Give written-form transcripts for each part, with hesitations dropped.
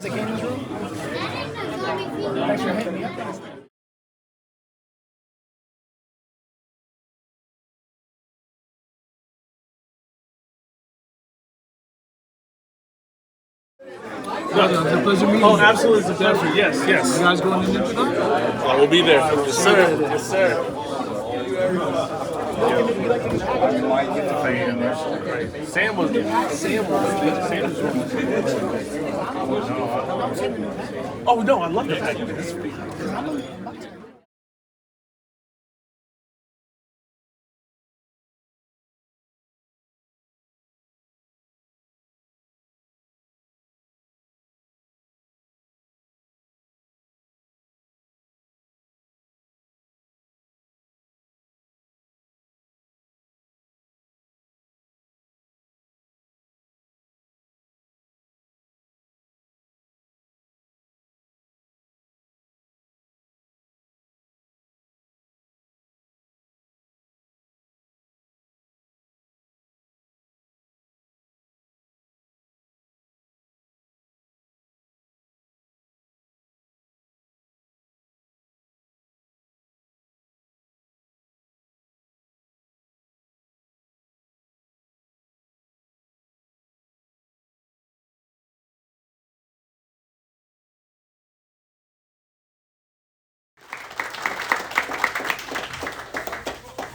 The Canyons room? Thanks for hitting me up. It's a pleasure meeting you. Oh, absolutely, it's a pleasure. Yes, yes. You guys going in there tonight? I will be there. Yes, sir. Yes, sir. Sam was Oh no, I love that.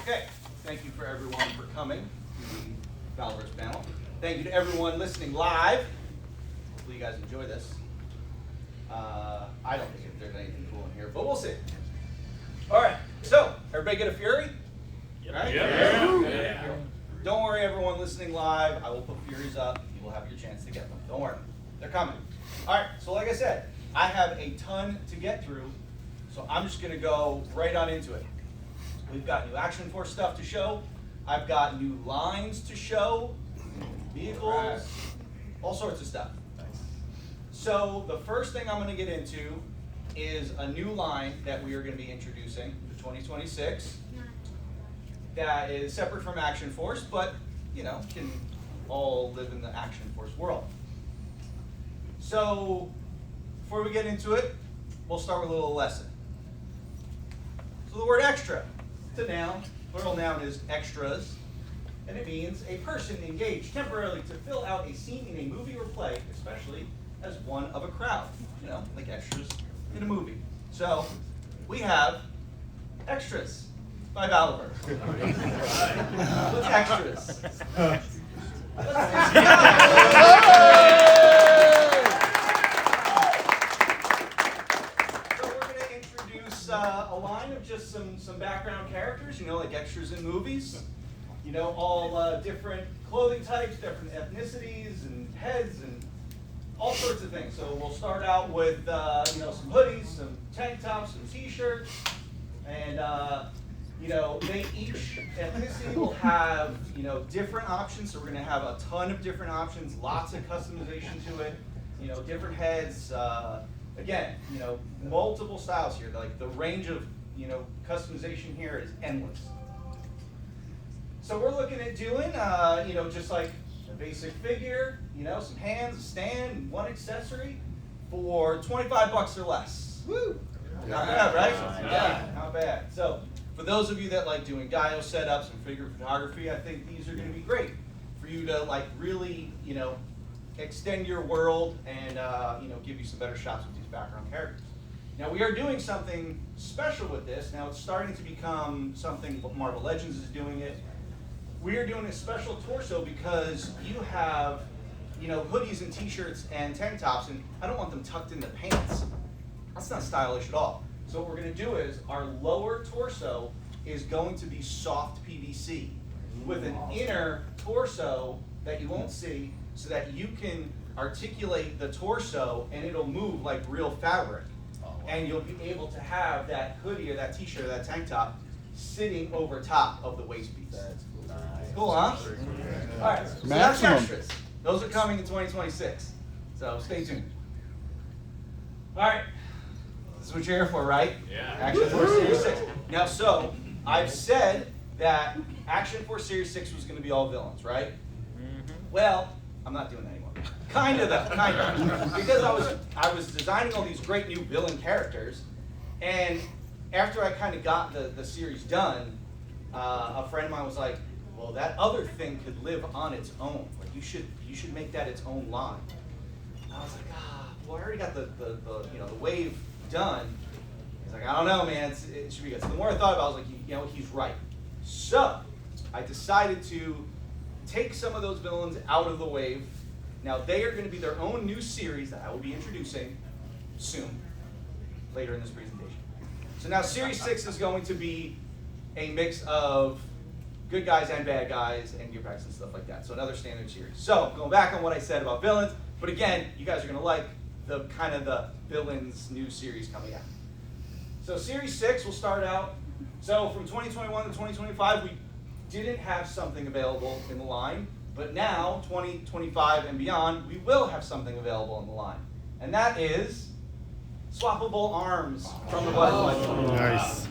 Okay, thank you for everyone for coming to the Valaverse panel. Thank you to everyone listening live. Hopefully you guys enjoy this. I don't think there's anything cool in here, but we'll see. All right, so everybody get a Fury? Right? Yeah. Don't worry, everyone listening live. I will put Furies up. You will have your chance to get them. Don't worry, they're coming. All right, so like I said, I have a ton to get through, so I'm just going to go right on into it. We've got new Action Force stuff to show. I've got new lines to show, vehicles, all sorts of stuff. So the first thing I'm going to get into is a new line that we are going to be introducing for 2026 that is separate from Action Force, but you know, can all live in the Action Force world. So before we get into it, we'll start with a little lesson. So the word extra. It's a noun. Plural noun is extras, and it means a person engaged temporarily to fill out a scene in a movie or play, especially as one of a crowd, you know, like extras in a movie. So we have extras by Valaverse. What's extras? A line of just some background characters, you know, like extras in movies, you know, all different clothing types, different ethnicities and heads and all sorts of things. So we'll start out with, you know, some hoodies, some tank tops, some t-shirts, and, you know, each ethnicity will have, you know, different options. So we're going to have a ton of different options, lots of customization to it, you know, different heads. Again, you know, multiple styles here. Like the range of, you know, customization here is endless. So we're looking at doing, you know, just like a basic figure, you know, some hands, a stand, one accessory for $25 or less. Woo! Not bad, right? Yeah, not bad. So for those of you that like doing Gaio setups and figure photography, I think these are going to be great for you to like really, you know, extend your world and you know, give you some better shots with these background characters. Now we are doing something special with this. Now it's starting to become something. Marvel Legends is doing it. We are doing a special torso because you have, you know, hoodies and t-shirts and tank tops, and I don't want them tucked in the pants. That's not stylish at all. So what we're going to do is our lower torso is going to be soft PVC with an inner torso that you won't see, so that you can articulate the torso and it'll move like real fabric. And you'll be able to have that hoodie or that t-shirt or that tank top sitting over top of the waist piece. That's cool. Cool, huh? All right, so that's extras. Those are coming in 2026. So stay tuned. All right, this is what you're here for, right? Yeah. Action Force Series 6. Now, so I've said that Action Force Series 6 was going to be all villains, right? Well, I'm not doing that anymore. Kind of though, kind of. Because I was designing all these great new villain characters, and after I kind of got the series done, a friend of mine was like, well, that other thing could live on its own. Like you should make that its own line. And I was like, well, I already got the wave done. He's like, I don't know, man, it should be good. So the more I thought about it, I was like, he's right. So I decided to take some of those villains out of the wave. Now they are going to be their own new series that I will be introducing soon, later in this presentation. So now Series 6 is going to be a mix of good guys and bad guys and gear packs and stuff like that. So another standard series. So going back on what I said about villains, but again, you guys are going to like the kind of the villains new series coming out. So Series 6 will start out. So from 2021 to 2025, we didn't have something available in the line, but now 2025 and beyond, we will have something available in the line, and that is swappable arms from the Blood Collection. Nice.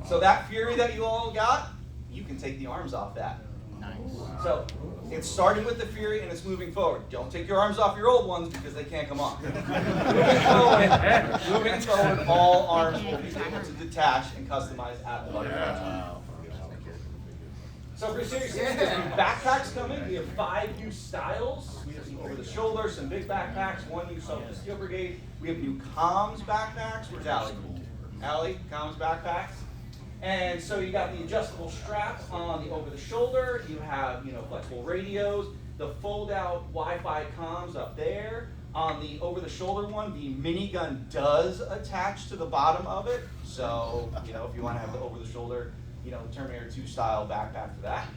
So that Fury that you all got, you can take the arms off that. Nice. So it's starting with the Fury and it's moving forward. Don't take your arms off your old ones because they can't come off. moving forward, all arms will be able to detach and customize at the Blood Collection. So for Series 6, there's new backpacks coming. We have 5 new styles. We have some over the shoulder, some big backpacks, 1 new Self Steel Brigade. We have new comms backpacks. Where's Allie? Allie, comms backpacks. And so you got the adjustable strap on the over the shoulder. You have flexible radios, the fold out Wi-Fi comms up there. On the over the shoulder one, the minigun does attach to the bottom of it. So if you want to have the over the shoulder Terminator 2 style backpack for that.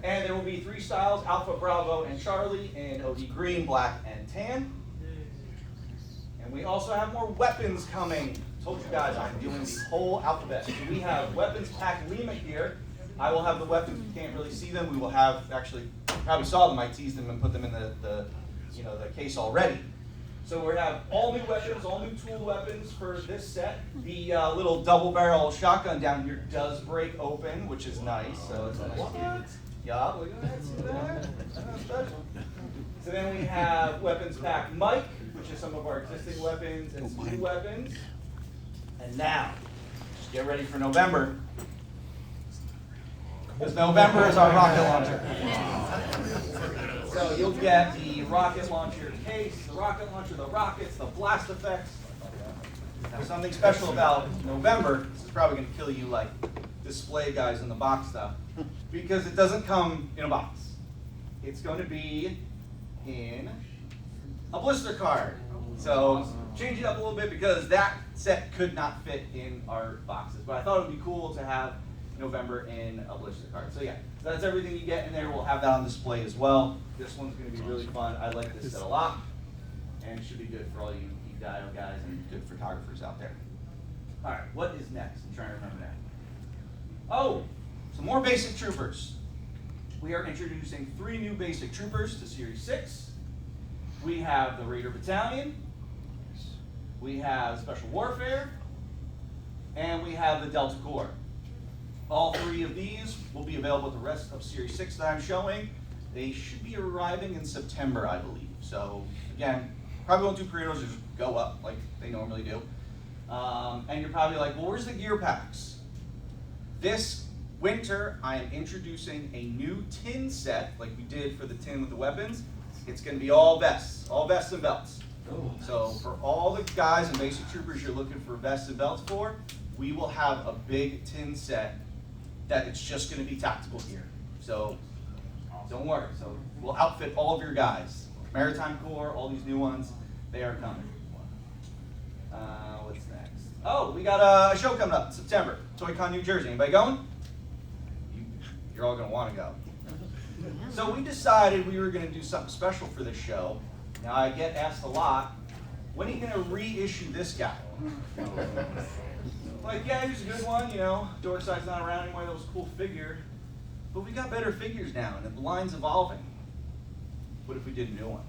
And there will be 3 styles, Alpha, Bravo, and Charlie in OD green, black, and tan. And we also have more weapons coming. Told you guys I'm doing the whole alphabet. So we have Weapons Pack Lima here. I will have the weapons. You can't really see them. We will have, actually, you probably saw them. I teased them and put them in the case already. So we have all new weapons, all new tool weapons for this set. The little double barrel shotgun down here does break open, which is nice. So it's nice. Yeah, look at that. See that? That's special. So then we have Weapons Pack Mike, which is some of our existing weapons and some new weapons. And now, just get ready for November. Because November is our rocket launcher. So you'll get the rocket launcher case, the rocket launcher, the rockets, the blast effects. Now something special about November, this is probably going to kill you like display guys in the box stuff, because it doesn't come in a box. It's going to be in a blister card. So change it up a little bit because that set could not fit in our boxes. But I thought it would be cool to have November in a blister card. So yeah, that's everything you get in there. We'll have that on display as well. This one's going to be really fun. I like this set a lot, and it should be good for all you dial guys and good photographers out there. All right, what is next? I'm trying to remember that. Oh, some more basic troopers. We are introducing 3 new basic troopers to Series 6. We have the Raider Battalion, we have Special Warfare, and we have the Delta Corps. All 3 of these will be available with the rest of Series 6 that I'm showing. They should be arriving in September, I believe. So again, probably won't do pre-orders, just go up like they normally do. And you're probably like, well, where's the gear packs? This winter, I am introducing a new tin set, like we did for the tin with the weapons. It's going to be all vests and belts. So for all the guys and basic troopers you're looking for vests and belts for, we will have a big tin set that it's just going to be tactical gear. So don't worry. So we'll outfit all of your guys. Maritime Corps, all these new ones, they are coming. What's next? Oh, we got a show coming up in September. ToyCon, New Jersey. Anybody going? You're all going to want to go. So we decided we were going to do something special for this show. Now I get asked a lot, when are you going to reissue this guy? Like, yeah, he was a good one, Dorkside's not around anymore, that was a cool figure. But we got better figures now, and the line's evolving. What if we did a new one?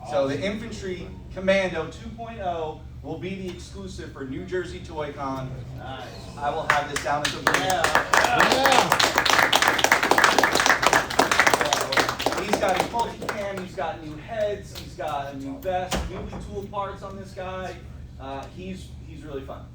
So the Infantry Commando 2.0 will be the exclusive for New Jersey ToyCon. Nice. I will have this down at the booth. So, these got his multicam, he's got new heads, he's got a new vest, newly tooled parts on this guy. He's really fun.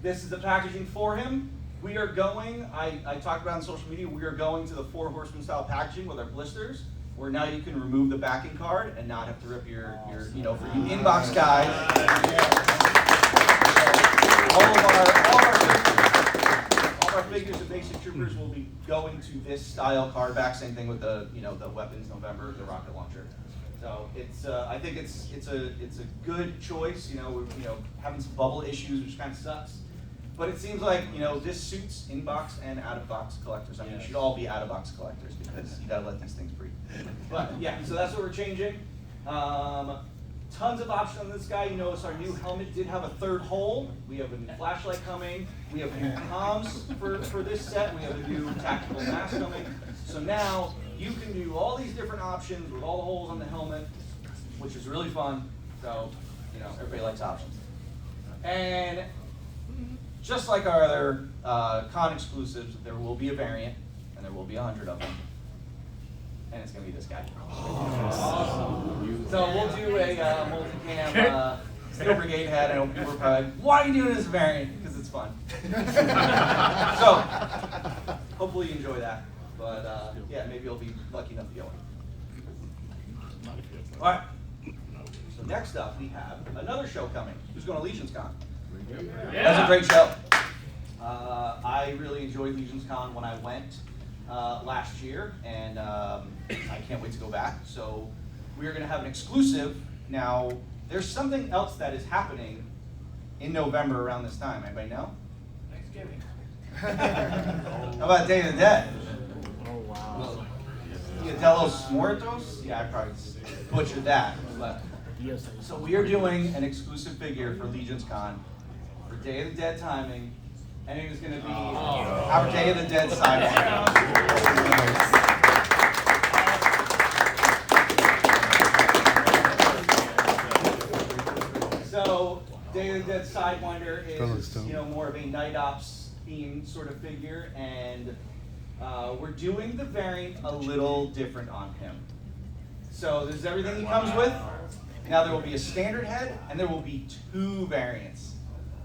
This is the packaging for him. We are going, I talked about on social media, we are going to the 4 Horsemen style packaging with our blisters, where now you can remove the backing card and not have to rip your for you inbox guys. All of our figures of basic troopers will be going to this style card back. Same thing with the the weapons November, the rocket launcher. So it's I think it's a good choice. We're having some bubble issues, which kind of sucks. But it seems like this suits in-box and out-of-box collectors. I mean, you should all be out-of-box collectors because you gotta let these things breathe. But yeah, so that's what we're changing. Tons of options on this guy. You notice our new helmet did have a 3rd hole. We have a new flashlight coming. We have new comms for this set. We have a new tactical mask coming. So now you can do all these different options with all the holes on the helmet, which is really fun. So everybody likes options. And just like our other con exclusives, there will be a variant, and there will be 100 of them. And it's going to be this guy. Awesome. So we'll do a multicam Steel Brigade head. I know people are probably like, why are you doing this variant? Because it's fun. So hopefully you enjoy that. But yeah, maybe you'll be lucky enough to get one. All right. So next up, we have another show coming. Who's going to Legions Con? That's a great show. I really enjoyed Legions Con when I went last year, and I can't wait to go back. So we are going to have an exclusive. Now, there's something else that is happening in November around this time. Anybody know? Thanksgiving. How about Day of the Dead? Oh, wow. Dia de los Muertos? Yeah, I probably butchered that. But, so we are doing an exclusive figure for Legions Con for Day of the Dead timing, and it is going to be our Day of the Dead sidewinder. So Day of the Dead sidewinder is more of a night ops themed sort of figure, and we're doing the variant a little different on him. So this is everything he comes with. Now there will be a standard head, and there will be 2 variants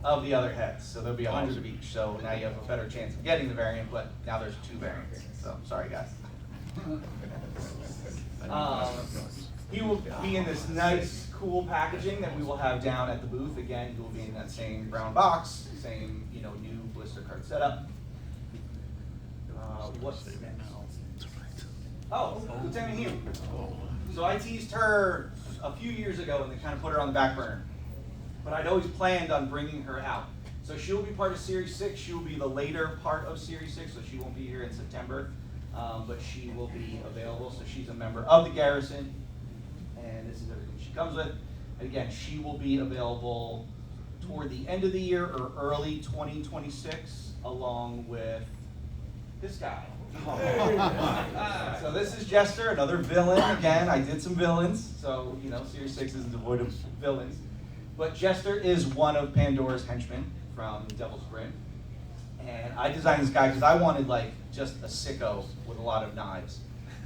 of the other heads. So there'll be 100 of each. So now you have a better chance of getting the variant, but now there's 2 variants. So sorry guys. He will be in this nice, cool packaging that we will have down at the booth. Again, he will be in that same brown box, same new blister card setup. What's next? Oh, Lieutenant Hume. So I teased her a few years ago and they kind of put her on the back burner. But I'd always planned on bringing her out. So she'll be part of Series 6. She will be the later part of Series 6, so she won't be here in September. But she will be available. So she's a member of the Garrison. And this is everything she comes with. And again, she will be available toward the end of the year or early 2026, along with this guy. So this is Jester, another villain. Again, I did some villains, so Series 6 isn't devoid of villains. But Jester is one of Pandora's henchmen from Devil's Grin. And I designed this guy because I wanted just a sicko with a lot of knives.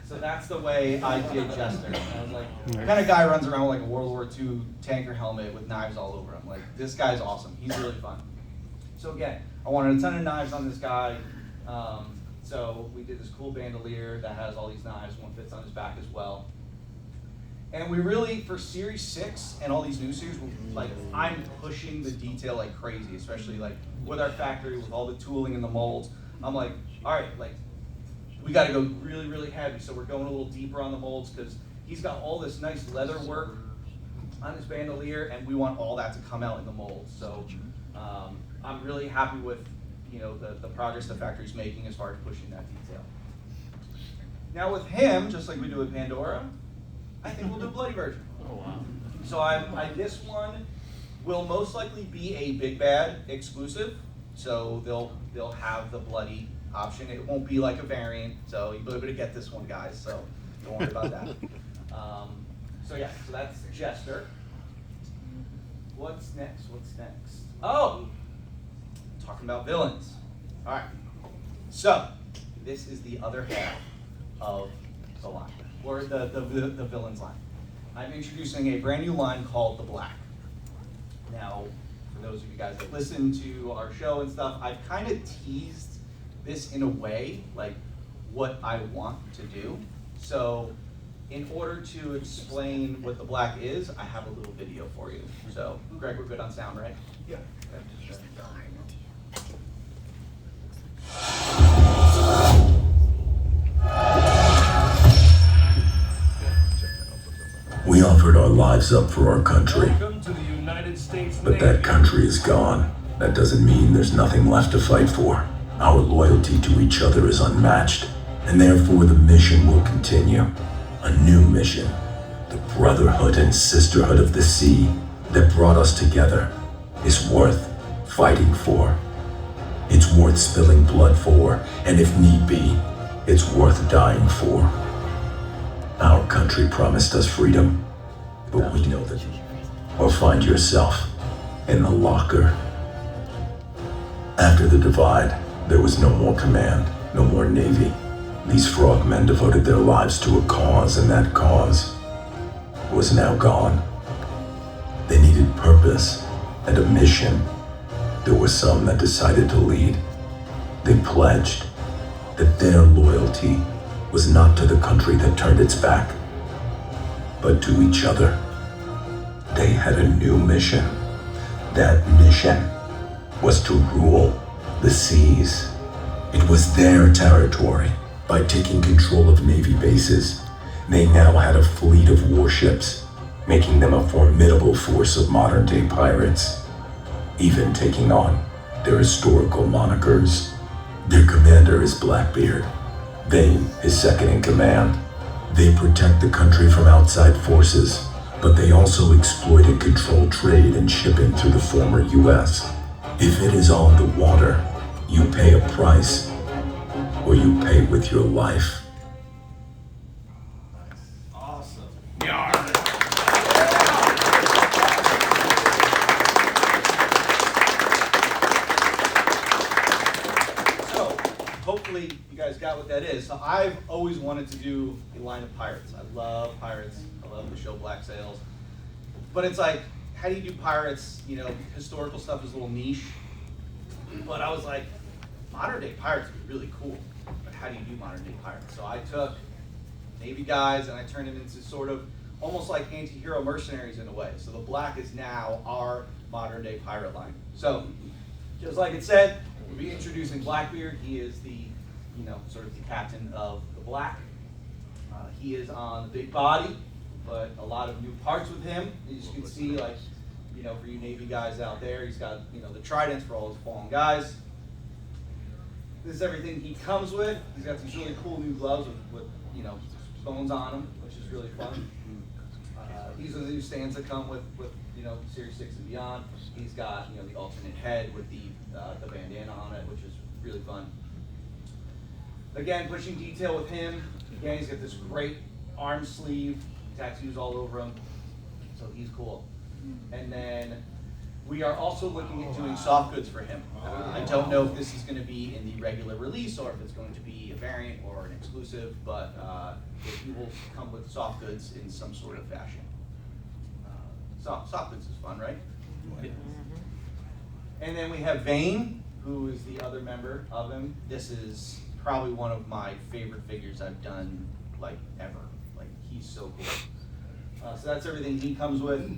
So that's the way I did Jester. And I was like, what kind of guy runs around with a World War II tanker helmet with knives all over him? This guy's awesome. He's really fun. So again, I wanted a ton of knives on this guy. So we did this cool bandolier that has all these knives. One fits on his back as well. And we really, for Series 6 and all these new series, I'm pushing the detail like crazy, especially with our factory, with all the tooling and the molds. I'm like, all right, we got to go really, really heavy. So we're going a little deeper on the molds because he's got all this nice leather work on his bandolier, and we want all that to come out in the mold. So I'm really happy with the progress the factory's making as far as pushing that detail. Now with him, just like we do with Pandora, I think we'll do a bloody version. Oh wow! So this one will most likely be a Big Bad exclusive. So they'll have the bloody option. It won't be like a variant. So you'll be able to get this one, guys. So don't worry about that. So that's Jester. What's next? Oh! Talking about villains. All right. So this is the other half of the line, or the villain's line. I'm introducing a brand new line called The Black. Now, for those of you guys that listen to our show and stuff, I've kind of teased this in a way, like what I want to do. So in order to explain what The Black is, I have a little video for you. So, Greg, we're good on sound, right? Yeah. We offered our lives up for our country, Welcome to the United States but Navy. that country is gone. That doesn't mean there's nothing left to fight for. Our loyalty to each other is unmatched, and therefore the mission will continue. A new mission, the brotherhood and sisterhood of the sea that brought us together, is worth fighting for. It's worth spilling blood for, and if need be, it's worth dying for. Our country promised us freedom, but we know that. Or find yourself in the locker. After the divide, there was no more command, no more navy. These frogmen devoted their lives to a cause, and that cause was now gone. They needed purpose and a mission. There were some that decided to lead. They pledged that their loyalty was not to the country that turned its back, but to each other. They had a new mission. That mission was to rule the seas. It was their territory. By taking control of Navy bases, they now had a fleet of warships, making them a formidable force of modern-day pirates, even taking on their historical monikers. Their commander is Blackbeard. Vane is second in command. They protect the country from outside forces, but they also exploit and control trade and shipping through the former US. If it is on the water, you pay a price, or you pay with your life. Awesome. So, hopefully you guys got what that is. So I've always wanted to do a line of pirates. I love pirates. I love the show Black Sails. But it's like, how do you do pirates? You know, historical stuff is a little niche. But I was like, modern day pirates would be really cool. But how do you do modern day pirates? So I took Navy guys and I turned them into sort of almost like anti-hero mercenaries in a way. So the Black is now our modern day pirate line. So just like it said, we'll be introducing Blackbeard. He is the, you know, sort of the captain of the Black. He is on the big body, but a lot of new parts with him. As you can see, like, you know, for you Navy guys out there, he's got, you know, the tridents for all his fallen guys. This is everything he comes with. He's got these really cool new gloves with you know, bones on them, which is really fun. These are the new stands that come with you know, Series 6 and beyond. He's got, you know, the alternate head with the bandana on it, which is really fun. Again, pushing detail with him. Again, he's got this great arm sleeve, tattoos all over him, so he's cool. And then we are also looking at doing soft goods for him. I don't know if this is going to be in the regular release or if it's going to be a variant or an exclusive, but he will come with soft goods in some sort of fashion. Soft goods is fun, right? And then we have Vane, who is the other member of him. This is probably one of my favorite figures I've done, like, ever. Like, he's so cool. So that's everything he comes with.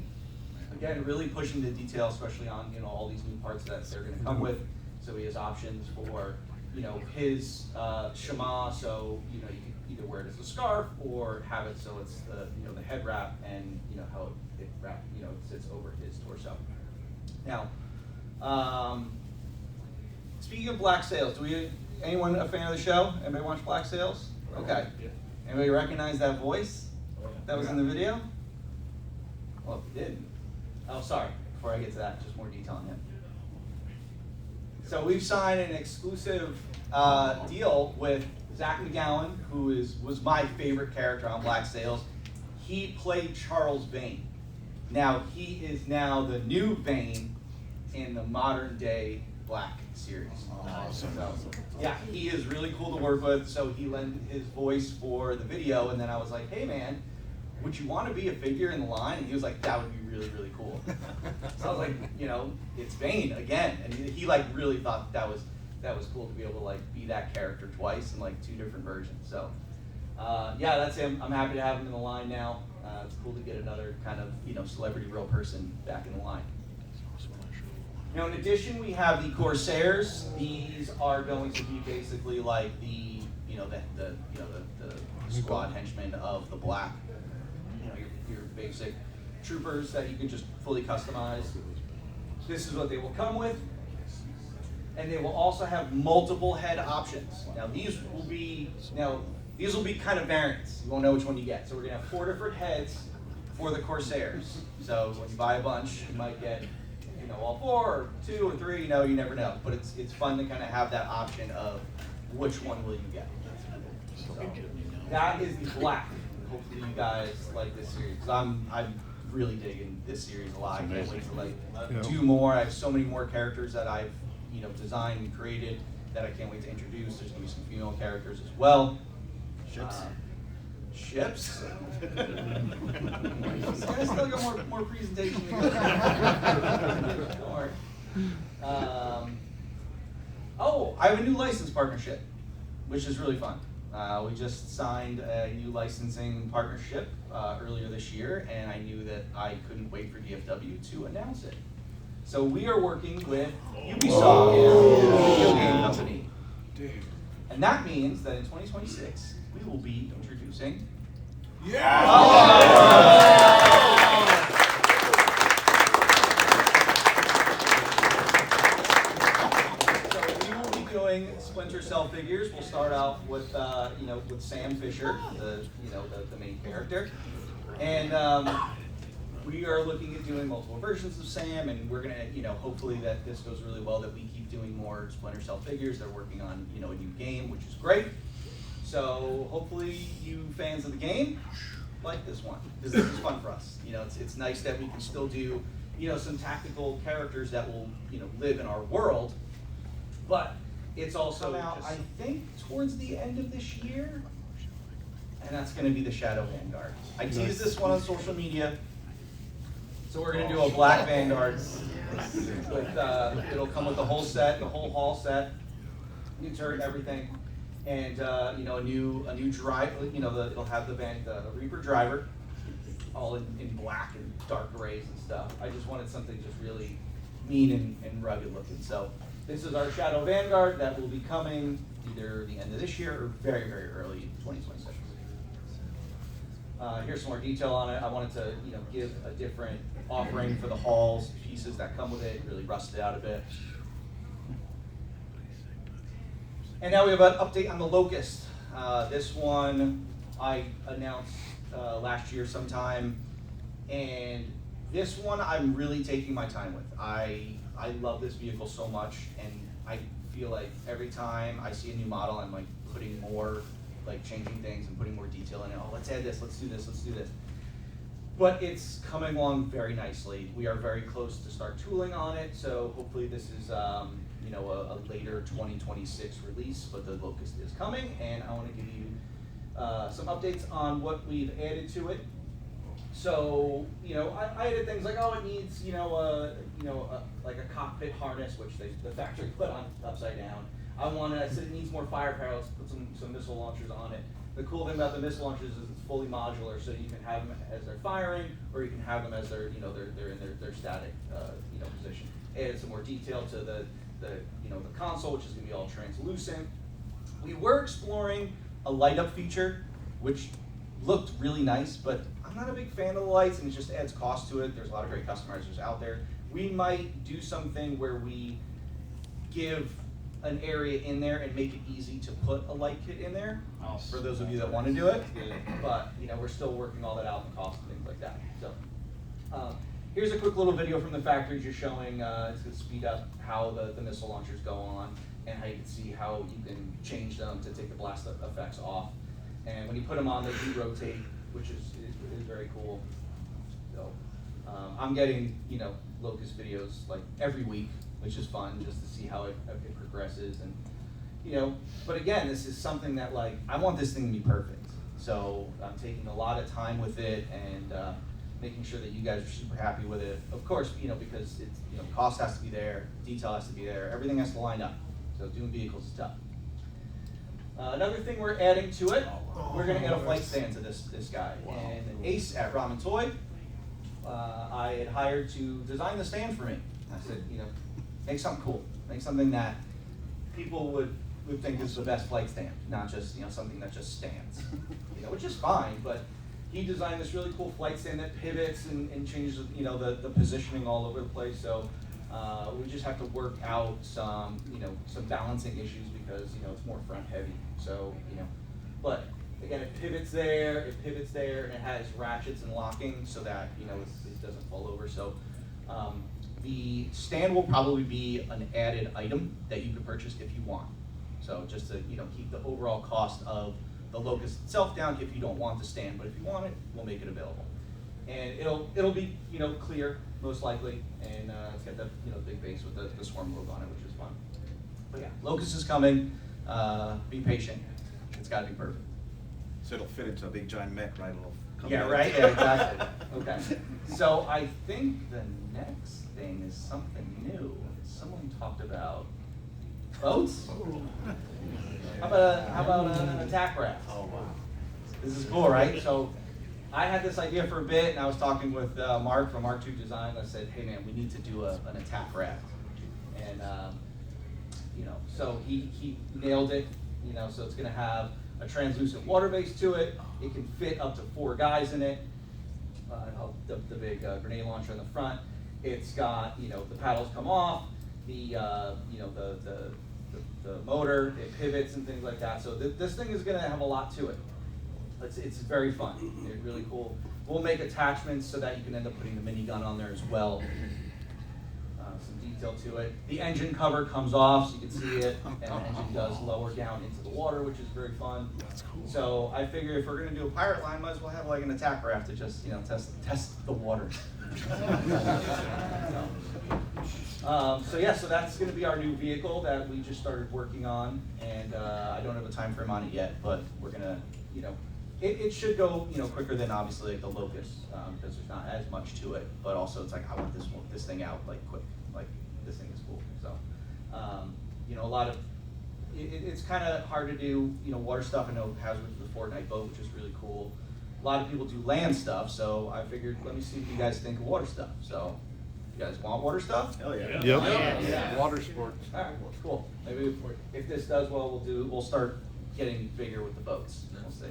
Again, really pushing the detail, especially on, you know, all these new parts that they're going to come with. So he has options for, you know, his shema. So, you know, you can either wear it as a scarf or have it so it's the, you know, the head wrap and, you know, how it wrap, you know, it sits over his torso. Now, speaking of Black Sails, anyone a fan of the show? Anybody watch Black Sails? Okay. Anybody recognize that voice that was in the video? Well, if you didn't. Oh, sorry. Before I get to that, just more detail on him. So we've signed an exclusive deal with Zach McGowan, who was my favorite character on Black Sails. He played Charles Vane. Now, he is now the new Vane in the modern day Black series. So, yeah, he is really cool to work with. So he lent his voice for the video, and then I was like, hey man, would you want to be a figure in the line? And he was like, that would be really, really cool. So I was like, you know, it's Bane again. And he like really thought that was cool to be able to like be that character twice in like 2 different versions. So yeah, that's him. I'm happy to have him in the line now. It's cool to get another kind of, you know, celebrity real person back in the line. Now, in addition, we have the Corsairs. These are going to be basically like the, you know, the squad henchmen of the Black. You know, your basic troopers that you can just fully customize. This is what they will come with. And they will also have multiple head options. Now these will be kind of variants. You won't know which one you get. So we're gonna have 4 different heads for the Corsairs. So when you buy a bunch, you might get, you know, all 4 or 2 or 3. You know, you never know. But it's fun to kind of have that option of which one will you get. So that is the Black. Hopefully you guys like this series because I'm really digging this series a lot. I can't wait to like do more. I have so many more characters that I've, you know, designed and created that I can't wait to introduce. There's gonna be some female characters as well. Ships. Ships. I still got more presentation to go. Don't worry. Oh, I have a new license partnership, which is really fun. We just signed a new licensing partnership earlier this year, and I knew that I couldn't wait for DFW to announce it. So we are working with Ubisoft, a video game company. And that means that in 2026, we will be introducing... So we will be doing Splinter Cell figures. We'll start off with, you know, with Sam Fisher, the main character. And we are looking at doing multiple versions of Sam, and we're gonna, you know, hopefully that this goes really well, that we keep doing more Splinter Cell figures. They're working on, you know, a new game, which is great. So hopefully you fans of the game like this one, because this is fun for us. You know, it's nice that we can still do, you know, some tactical characters that will, you know, live in our world, but it's also out, I think, towards the end of this year, and that's gonna be the Shadow Vanguard. I teased this one on social media. So we're gonna do a Black Vanguard. With, it'll come with the whole set, the whole haul set, new turret, everything, and you know, a new drive. You know, it'll have the Reaper driver, all in black and dark grays and stuff. I just wanted something just really mean and rugged looking. So this is our Shadow Vanguard that will be coming either the end of this year or very, very early 2026. Here's some more detail on it. I wanted to, you know, give a different offering for the halls, pieces that come with it, really rust it out a bit. And now we have an update on the Locust. This one I announced last year sometime, and this one I'm really taking my time with. I love this vehicle so much, and I feel like every time I see a new model, I'm like putting more, like changing things and putting more detail in it. Oh, let's add this, let's do this, let's do this. But it's coming along very nicely. We are very close to start tooling on it, so hopefully this is you know, a later 2026 release, but the Locust is coming, and I want to give you some updates on what we've added to it. So, you know, I added things like, oh, it needs, you know, like a cockpit harness, which the factory put on upside down. I said it needs more firepower. Let's put some missile launchers on it. The cool thing about the missile launchers is it's fully modular, so you can have them as they're firing, or you can have them as they're, you know, they're in their static, you know, position. Added some more detail to the you know, the console, which is going to be all translucent. We were exploring a light up feature, which looked really nice, but I'm not a big fan of the lights, and it just adds cost to it. There's a lot of great customizers out there. We might do something where we give an area in there and make it easy to put a light kit in there, for those of you that want to do it. But you know, we're still working all that out, and cost and things like that. So here's a quick little video from the factory just showing, it's going to speed up how the missile launchers go on, and how you can see how you can change them to take the blast effects off. And when you put them on, they do rotate, which is very cool. So I'm getting, you know, Locust videos like every week, which is fun just to see how it progresses. And but again, this is something that like I want this thing to be perfect. So I'm taking a lot of time with it and making sure that you guys are super happy with it. Of course, because it's cost has to be there, detail has to be there, everything has to line up. So doing vehicles is tough. Another thing we're adding to it, we're going to add a flight stand to this guy. And Ace at Ramen Toy, I had hired to design the stand for me. I said, make something cool, make something that people would think is the best flight stand, not just something that just stands, which is fine. But he designed this really cool flight stand that pivots and changes the positioning all over the place. So we just have to work out some some balancing issues because it's more front heavy. So but again, it pivots there, and it has ratchets and locking so that it doesn't fall over. So the stand will probably be an added item that you can purchase if you want. So just to keep the overall cost of the Locust itself down if you don't want the stand, but if you want it, we'll make it available. And it'll be clear most likely, and it's got the big base with the Swarm logo on it, which is fun. But yeah, Locust is coming. Be patient. It's got to be perfect. So it'll fit into a big giant mech, right? It'll come Yeah, out. right? Yeah, exactly. Okay. So I think the next thing is something new. Someone talked about boats? How about an attack raft? Oh, wow. This is cool, right? So I had this idea for a bit, and I was talking with Mark from Mark II Design. I said, hey man, we need to do an attack raft. And so he nailed it. So it's gonna have a translucent water base to it. It can fit up to 4 guys in it. The big grenade launcher in the front. It's got the paddles come off. The the motor, it pivots and things like that. So this thing is gonna have a lot to it. It's very fun. It's really cool. We'll make attachments so that you can end up putting the minigun on there as well. Some detail to it. The engine cover comes off so you can see it, and the engine does lower down into the water, which is very fun. That's cool. So I figure if we're gonna do a pirate line, might as well have like an attack raft to just test the water. So yeah, so that's going to be our new vehicle that we just started working on, and I don't have a time frame on it yet, but we're gonna, it should go, quicker than obviously like the Locust, because there's not as much to it, but also it's like I want this thing out like quick, like this thing is cool. So, a lot of it's kind of hard to do, water stuff. I know Hazard with the Fortnite boat, which is really cool. A lot of people do land stuff, so I figured let me see what you guys think of water stuff. So. You guys want water stuff? Hell yeah. Yep. Yeah. Water sports. All right, cool. Maybe if this does well, we'll start getting bigger with the boats. We'll see.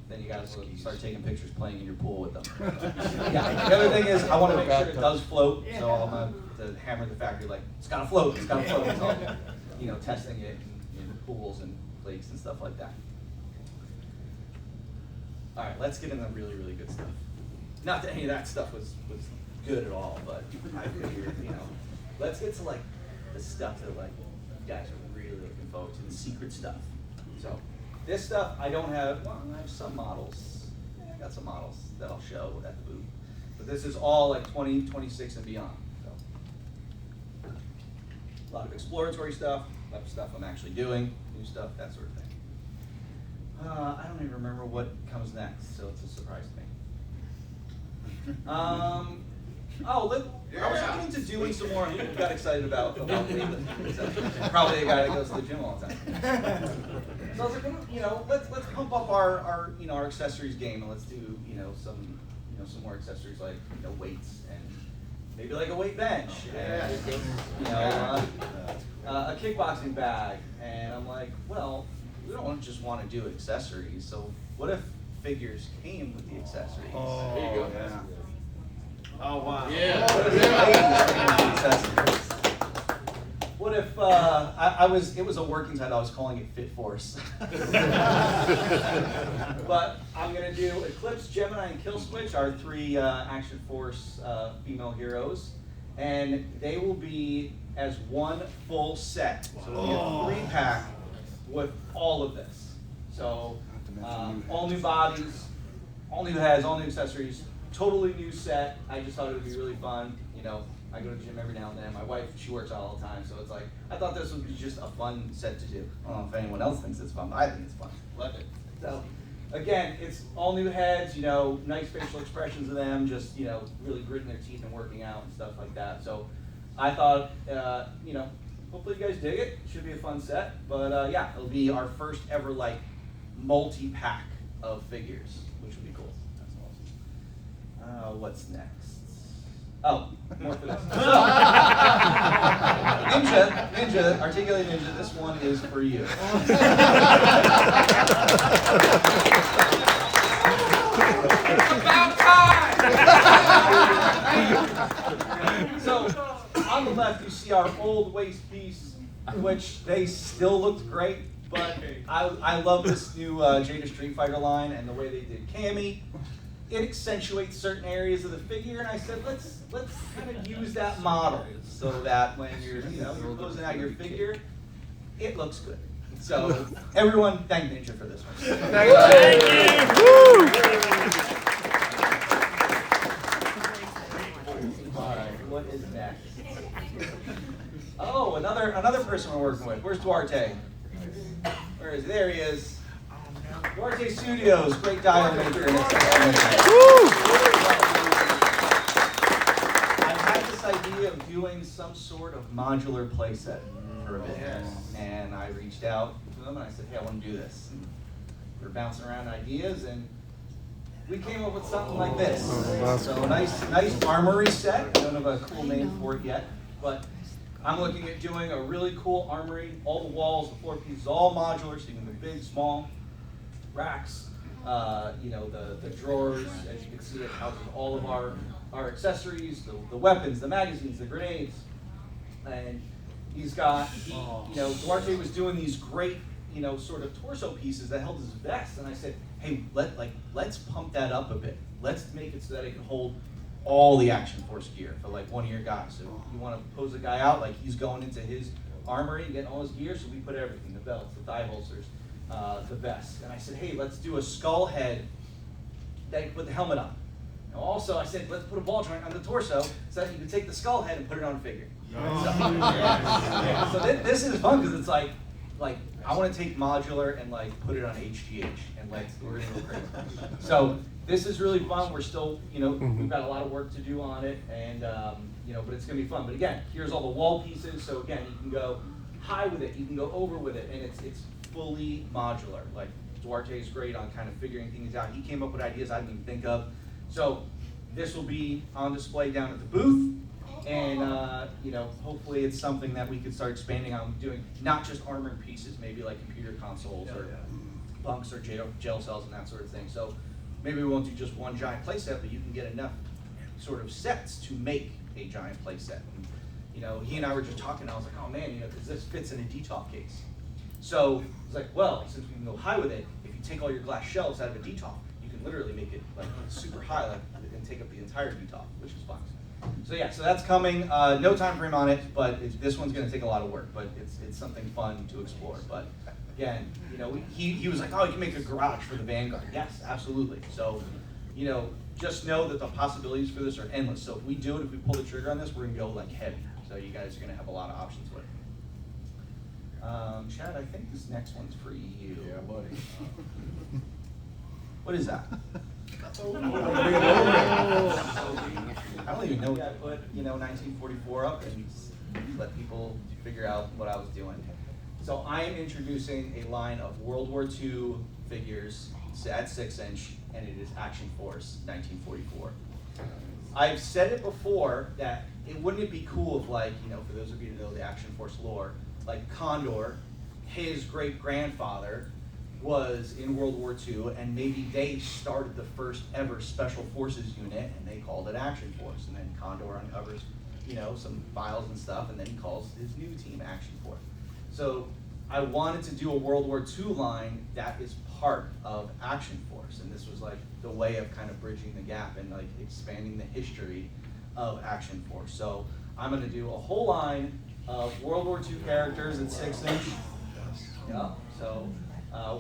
Then you guys will start taking pictures playing in your pool with them. Yeah. The other thing is I want to make sure it does float, so I'm gonna hammer the factory like it's gotta float. It's gotta float. So, testing it in pools and lakes and stuff like that. All right, let's get into really, really good stuff. Not that any of that stuff was good at all, but I figured, let's get to like the stuff that like you guys are really looking forward to, the secret stuff. So this stuff I don't have. Well, I have some models. I got some models that I'll show at the booth, but this is all like 2026 and beyond. So a lot of exploratory stuff, a lot of stuff I'm actually doing, new stuff, that sort of thing. I don't even remember what comes next, so it's a surprise to me. I was looking into doing some more. Who got excited about weightlifting? Probably a guy that goes to the gym all the time. So I was like, let's pump up our our accessories game, and let's do some more accessories like weights and maybe like a weight bench and a kickboxing bag. And I'm like, well, we don't just want to do accessories. So what if figures came with the accessories? Oh, There you go. Yeah. Oh, wow. Yeah. What if it was a working title, I was calling it Fit Force. But I'm gonna do Eclipse, Gemini, and Kill Switch, our 3 Action Force female heroes. And they will be as one full set. So it'll be a 3-pack with all of this. So all new bodies, all new heads, all new accessories, totally new set. I just thought it would be really fun. You know, I go to the gym every now and then. My wife, she works out all the time, so it's like, I thought this would be just a fun set to do. I don't know if anyone else thinks it's fun, but I think it's fun. Love it. So, again, it's all new heads, you know, nice facial expressions of them, just, you know, really gritting their teeth and working out and stuff like that. So, I thought, you know, hopefully you guys dig it. It should be a fun set. But yeah, it'll be our first ever like multi-pack of figures, which would be cool. That's awesome. What's next? Oh, more for this. So, Ninja, Articulated Ninja, this one is for you. About time! So, on the left, you see our old waist piece, which they still looked great, but I love this new Jada Street Fighter line and the way they did Cammy. It accentuates certain areas of the figure, and I said, let's kind of use that model so that when you're you're closing out your figure, it looks good. So, everyone, thank Ninja for this one. Thank you! All right, what is next? Oh, another person we're working with. Where's Duarte? Where is he? There he is. Duarte Studios, great dial maker. And I've had this idea of doing some sort of modular playset for a bit, and I reached out to them and I said, hey, I want to do this. And we're bouncing around ideas, and we came up with something like this. So a nice armory set. I don't have a cool name for it yet, but I'm looking at doing a really cool armory. All the walls, the floor pieces, all modular, so you can do big, small racks. You know, the drawers, as you can see, it houses all of our accessories, the weapons, the magazines, the grenades, and he's got, you know, Duarte was doing these great, you know, sort of torso pieces that held his vest, and I said, hey, let's pump that up a bit. Let's make it so that it can hold all the Action Force gear for like one of your guys. So you want to pose a guy out like he's going into his armory and getting all his gear, so we put everything, the belts, the thigh holsters, the vest. And I said, hey, let's do a skull head that you can put the helmet on. And also, I said, let's put a ball joint on the torso so that you can take the skull head and put it on a figure. So this is fun because it's like I want to take modular and like put it on HGH and we're gonna go crazy. So this is really fun. We're still, you know, we've got a lot of work to do on it, and you know, but it's gonna be fun. But again, here's all the wall pieces. So again, you can go high with it, you can go over with it, and it's fully modular. Like Duarte's great on kind of figuring things out. He came up with ideas I didn't even think of. So this will be on display down at the booth. And you know, hopefully it's something that we could start expanding on, doing not just armored pieces, maybe like computer consoles or bunks or jail cells and that sort of thing. So maybe we won't do just one giant playset, but you can get enough sort of sets to make a giant playset. You know, he and I were just talking, and I was like, oh man, you know, because this fits in a DTOF case. So it's like, well, since we can go high with it, if you take all your glass shelves out of a DTOF, you can literally make it like super high, like, and take up the entire DTOF, which is fun. So yeah, so that's coming. No time frame on it, but this one's going to take a lot of work. But it's something fun to explore. But again, you know, he was like, oh, you can make a garage for the Vanguard. Yes, absolutely. So, you know, just know that the possibilities for this are endless. So if we do it, if we pull the trigger on this, we're going to go like heavy. So you guys are going to have a lot of options with it. Chad, I think this next one's for you. Yeah, buddy. What is that? I don't even know what I put, you know, 1944 up and let people figure out what I was doing. So I am introducing a line of World War II figures at 6-inch, and it is Action Force 1944. I've said it before that wouldn't it be cool if, like, you know, for those of you who know the Action Force lore, like Condor, his great-grandfather was in World War II, and maybe they started the first ever Special Forces unit, and they called it Action Force. And then Condor uncovers, you know, some files and stuff, and then he calls his new team Action Force. So I wanted to do a World War II line that is part of Action Force, and this was like the way of kind of bridging the gap and like expanding the history of Action Force. So I'm going to do a whole line of World War II characters at 6-inch. Yeah. So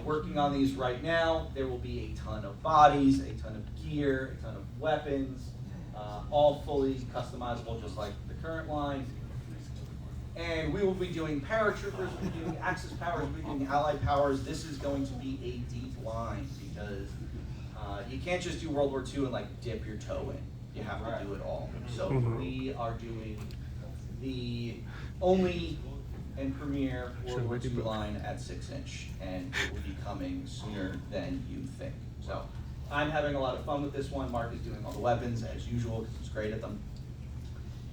Working on these right now. There will be a ton of bodies, a ton of gear, a ton of weapons, all fully customizable just like the current line. And we will be doing paratroopers, we'll be doing Axis powers, we'll be doing allied powers. This is going to be a deep line because you can't just do World War II and like dip your toe in. You have to do it all. So we are doing the only and premier World War II line at 6-inch, and it will be coming sooner than you think. So I'm having a lot of fun with this one. Mark is doing all the weapons as usual because he's great at them.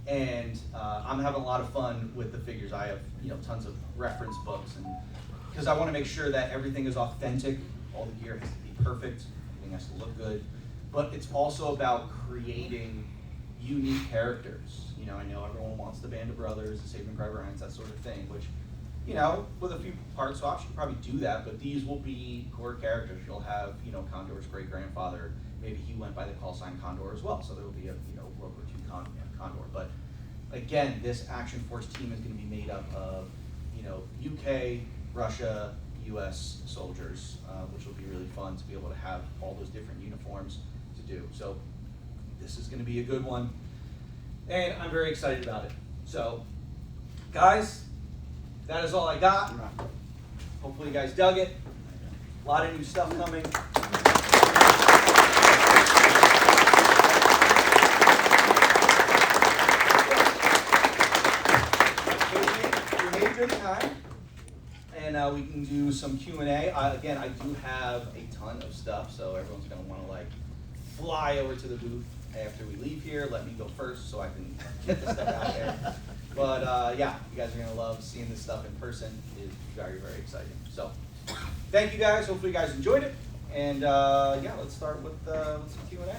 And I'm having a lot of fun with the figures. I have tons of reference books, and because I want to make sure that everything is authentic. All the gear has to be perfect. Everything has to look good. But it's also about creating unique characters. I know everyone wants the Band of Brothers, the Saving Private Ryan's, that sort of thing, which, with a few part swaps, you can probably do that, but these will be core characters. You'll have, Condor's great-grandfather, maybe he went by the call sign Condor as well, so there will be a, World War II Condor. But again, this Action Force team is going to be made up of, UK, Russia, US soldiers, which will be really fun to be able to have all those different uniforms to do. So this is going to be a good one. And I'm very excited about it. So, guys, that is all I got. Hopefully you guys dug it. A lot of new stuff coming. We made good time, and we can do some Q&A. Again, I do have a ton of stuff, so everyone's going to want to fly over to the booth after we leave here. Let me go first so I can get this stuff out there. But yeah, you guys are going to love seeing this stuff in person. It's very, very exciting. So thank you guys. Hopefully you guys enjoyed it. And yeah, let's start with some Q&A.